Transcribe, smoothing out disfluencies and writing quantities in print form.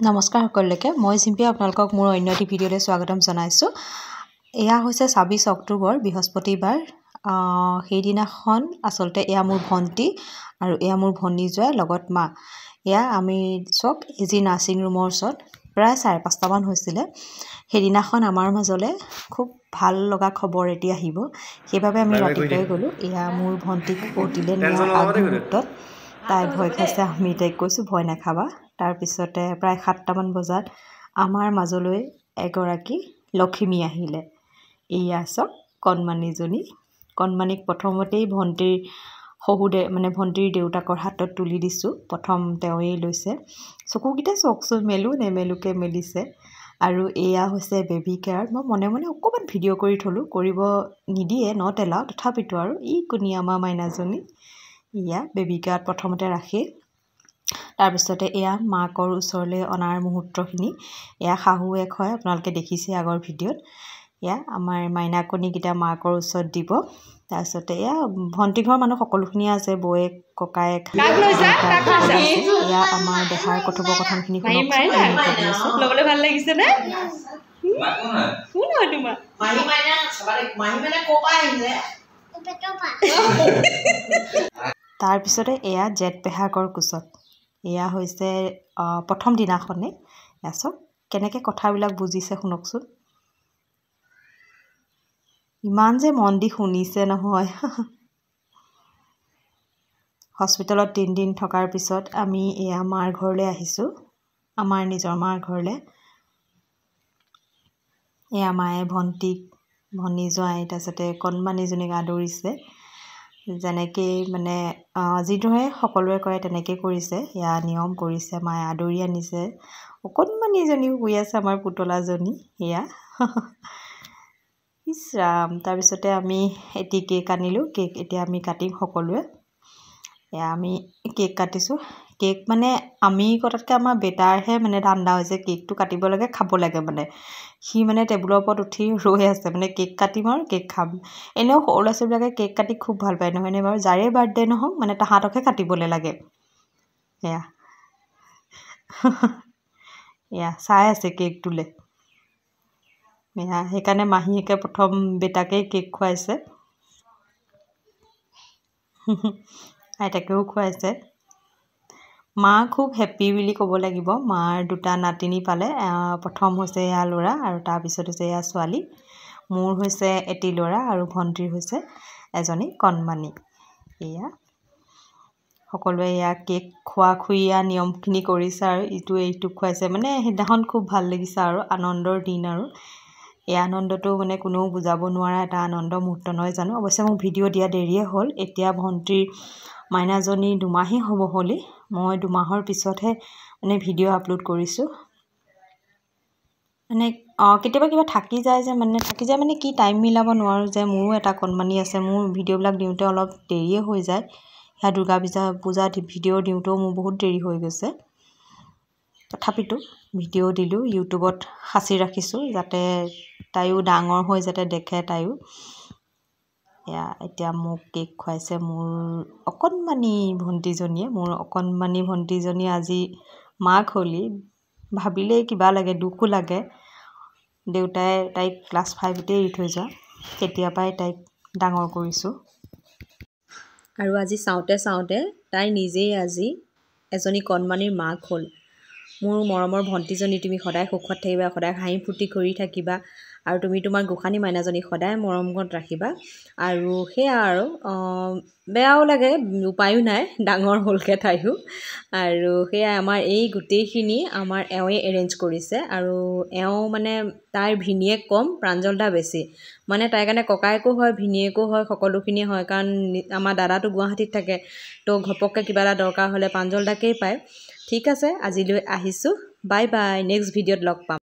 নমস্কাৰ সকলোকে মই জিম্পি আপোনালোকক মোৰ অন্য এটি ভিডিঅ'লৈ স্বাগতম জনাইছো। এয়া হৈছে 26 অক্টোবৰ বৃহস্পতিবাৰ। সেইদিনাখন আচলতে এয়া মোৰ ভণ্টি আৰু এয়া মোৰ ভনী জোৱাই লগত মা। এয়া আমি চক এজি নাৰ্ছিং ৰুমৰ ওচৰত প্ৰায় 5:30 মান হৈছিলে। সেইদিনাখন আমাৰ মাজলে খুব ভাল লগা খবৰ এটি আহিব, সেইবাবে আমি ৰাতিপুৱাই গ'লো। এয়া মোৰ ভণ্টিক অটিলে নিয়াৰ আগমুহূৰ্তত তাই ভয় খাইছে, আমি তাইক কৈছোঁ ভয় নাখাবা। তাৰপিছতে প্ৰায় 7টা মান বজাত আমাৰ মাজলৈ এগৰাকী লক্ষ্মী আহিলে। এয়া চক কণমানিক প্ৰথমতেই ভণ্টিৰ ভণ্টিৰ দেউতাকৰ হাতত তুলি দিছোঁ। প্ৰথম তেওঁৱেই লৈছে। চকুকেইটা চকচোন মেলো নেমেলোকে মেলিছে। আৰু এয়া হৈছে বেবী কেয়াৰ। মই মনে মনে অকণমান ভিডিঅ' কৰি থ'লোঁ, কৰিব নিদিয়ে নট এলাউড, তথাপিতো আৰু ই কুনিয়ামা মাইনাজনী এয়া বেবী কেয়াৰত প্ৰথমতে ৰাখি তাৰপিছতে এয়া মাকৰ ওচৰলৈ অনাৰ মুহূৰ্তখিনি। এয়া শাহুৱেক হয়, আপোনালোকে দেখিছে আগৰ ভিডিঅ'ত। এয়া আমাৰ মাইনাকণীকেইটা মাকৰ ওচৰত দিব। তাৰপিছতে এয়া ভণ্টি ঘৰৰ মানুহ সকলোখিনিয়ে আছে, বৌয়েক ককায়েক এয়া আমাৰ দেহাৰ কথোপকথনখিনি ল'বলৈ ভাল লাগিছে নে? তাৰপিছতে এয়া জেঠ পেহাকৰ কোচত। এয়া হৈছে প্ৰথম দিনাখনে। এয়া চব কেনেকৈ কথাবিলাক বুজিছে শুনকচোন। ইমান যে মন দি শুনিছে নহয়। হস্পিটেলত 3 দিন থকাৰ পিছত আমি এয়া মাৰ ঘৰলৈ আহিছোঁ, আমাৰ নিজৰ মাৰ ঘৰলৈ। এয়া মায়ে ভনী জোৱাই তাৰপিছতে কণমানিজনীক আদৰিছে। যেনেকৈ যিদৰে সকলোৱে কৰে তেনেকৈ কৰিছে। এয়া নিয়ম কৰিছে, মায়ে আদৰি আনিছে। অকণমানিজনীও শুই আছে, আমাৰ পুতলাজনী এয়া। ইছ ৰাম। তাৰপিছতে আমি এটি কেক আনিলোঁ। কেক এতিয়া আমি কাটিম সকলোৱে। এয়া আমি কেক কাটিছোঁ। কেক আমি কটাতকৈ আমাৰ বেটাৰহে ধান্দা হৈছে, কেকটো কাটিব লাগে, খাব লাগে। সি টেবুলৰ ওপৰত উঠি ৰৈ আছে, কেক কাটিম আৰু কেক খাম। এনেও সৰু ল'ৰা ছোৱালীবিলাকে কেক কাটি খুব ভাল পায়, নহয়নে বাৰু? যাৰে বাৰ্থডে নহওক তাহাঁতকহে কাটিবলৈ লাগে। এয়া এয়া চাই আছে কেকটোলৈ। এয়া সেইকাৰণে মাহীয়েকে প্ৰথম বেটাকেই কেক খুৱাইছে, আইতাকেও খুৱাইছে। মা খুব হেপ্পী বুলি ক'ব লাগিব। মাৰ 2টা নাতিনী পালে। প্ৰথম হৈছে এয়া ল'ৰা আৰু তাৰপিছত হৈছে এয়া ছোৱালী। মোৰ হৈছে এটি ল'ৰা আৰু ভণ্টিৰ হৈছে এজনী কণমানি। এয়া সকলোৱে এয়া কেক খোৱা নিয়মখিনি কৰিছে আৰু ইটোৱে ইটোক খুৱাইছে। সেইদিনাখন খুব ভাল লাগিছে আৰু আনন্দৰ দিন। আৰু এই আনন্দটো কোনেও বুজাব নোৱাৰা এটা আনন্দ মুহূৰ্ত নহয় জানো? অৱশ্যে মোক ভিডিঅ' দিয়া দেৰিয়ে হ'ল। এতিয়া ভণ্টিৰ মাইনাজনী 2 মাহেই হ'ব হ'লি। মই 2 মাহৰ পিছতহে ভিডিঅ' আপলোড কৰিছোঁ। কেতিয়াবা কিবা থাকি যায় কি টাইম মিলাব নোৱাৰোঁ যে। মোৰো এটা কণমানি আছে, মোৰ ভিডিঅ'বিলাক দিওঁতে অলপ দেৰিয়ে হৈ যায়। সেয়া দুৰ্গা পূজা ভিডিঅ' দিওঁতেও মোৰ বহুত দেৰি হৈ গৈছে। তথাপিতো ভিডিঅ' দিলোঁ, ইউটিউবত সাঁচি ৰাখিছোঁ যাতে তাইও ডাঙৰ হৈ যাতে দেখে তাইও। এয়া এতিয়া মোক কেক খুৱাইছে মোৰ অকণমানি ভণ্টিজনীয়ে। মোৰ অকণমানি ভণ্টিজনী আজি মাক হ'লি ভাবিলেই কিবা লাগে, দুখো লাগে। দেউতাই তাইক ক্লাছ 5তে এৰি থৈ যোৱা, কেতিয়াবাই তাইক ডাঙৰ কৰিছোঁ। আৰু আজি চাওঁতে তাই নিজেই আজি এজনী কণমানিৰ মাক হ'ল। মোৰ মৰমৰ ভণ্টিজনী, তুমি সদায় সুখত থাকিবা, সদায় হাঁহি ফূৰ্তি কৰি থাকিবা। আৰু তুমি তোমাৰ গোসানী মাইনাজনীক সদায় মৰমত ৰাখিবা। আৰু সেয়া আৰু বেয়াও লাগে, উপায়ো নাই, ডাঙৰ হ'লগৈ তাইও। আৰু সেয়া আমাৰ এই গোটেইখিনি আমাৰ এওঁৱে এৰেঞ্জ কৰিছে। আৰু এওঁ তাইৰ ভিনীয়েক কম, প্ৰাঞ্জল দা বেছি। তাইৰ কাৰণে ককায়েকো হয়, ভিনীয়েকো হয়, সকলোখিনিয়ে হয়। কাৰণ আমাৰ দাদাটো গুৱাহাটীত থাকে, তো ঘপককৈ কিবা এটা দৰকাৰ হ'লে প্ৰাঞ্জল দাকেই পায়। ঠিক আছে, আজিলৈ আহিছোঁ। Bye bye. নেক্সট ভিডিঅ'ত লগ পাম।